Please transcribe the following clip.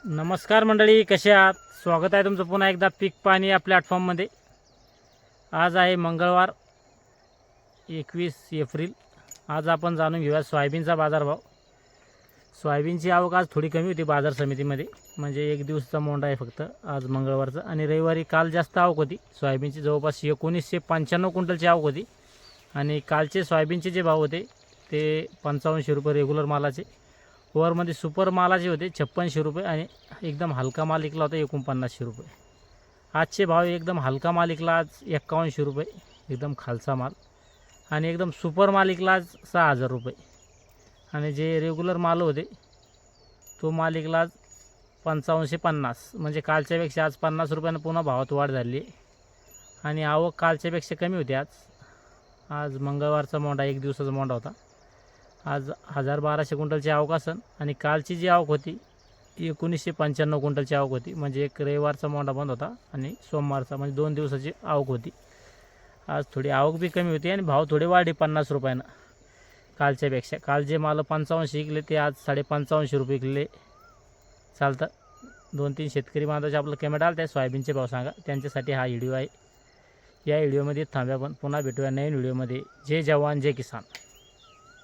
नमस्कार मंडळी, कसे आहात? स्वागत आहे तुमचं पुन्हा एकदा पीक पाणी या प्लॅटफॉर्ममध्ये. आज आहे मंगळवार 21 एप्रिल. आज आपण जाणून घेऊया सोयाबीनचा बाजारभाव. सोयाबीनची आवक आज थोडी कमी होती बाजार समितीमध्ये, म्हणजे एक दिवसाचा मोंडा आहे फक्त आज मंगळवारचा. आणि रविवारी काल जास्त आवक होती सोयाबीनची, जवळपास 1995 क्विंटलची आवक होती. आणि कालचे सोयाबीनचे जे भाव होते ते 5500 रुपये रेग्युलर मालाचे. ओव्हरमध्ये सुपर मालाचे होते 5600 रुपये आणि एकदम हलका माल विकला होता 4900 रुपये. आजचे भाव एकदम हलका माल विकला आज 5100 रुपये एकदम खालचा माल, आणि एकदम सुपर माल विकला आज 6000 रुपये. आणि जे रेग्युलर माल होते तो माल विकला आज 5550, म्हणजे कालच्यापेक्षा आज 50 रुपयानं पुन्हा भावात वाढ झाली. आणि आवक कालच्यापेक्षा कमी होती आज मंगळवारचा मोंडा एक दिवसाचा मोंडा होता. आज 1200 क्विंटलची आवक असेल. आणि कालची जी आवक होती 1995 क्विंटलची आवक होती, म्हणजे एक रविवारचा मोंडा बंद होता आणि सोमवारचा, म्हणजे 2 दिवसाची आवक होती. आज थोडी आवक बी कमी होती आणि भाव थोडे वाढले 50 रुपयानं कालच्यापेक्षा. काल जे माल 5500 विकले ते आज 5550 रुपये विकले. चालतं 2-3 शेतकरी बांधवाचे आपलं कमेंट आलं, त्या सोयाबीनचे भाव सांगा, त्यांच्यासाठी हा व्हिडिओ आहे. या व्हिडिओमध्ये थांब्या, पण पुन्हा भेटूया नवीन व्हिडिओमध्ये. जय जवान जय किसान.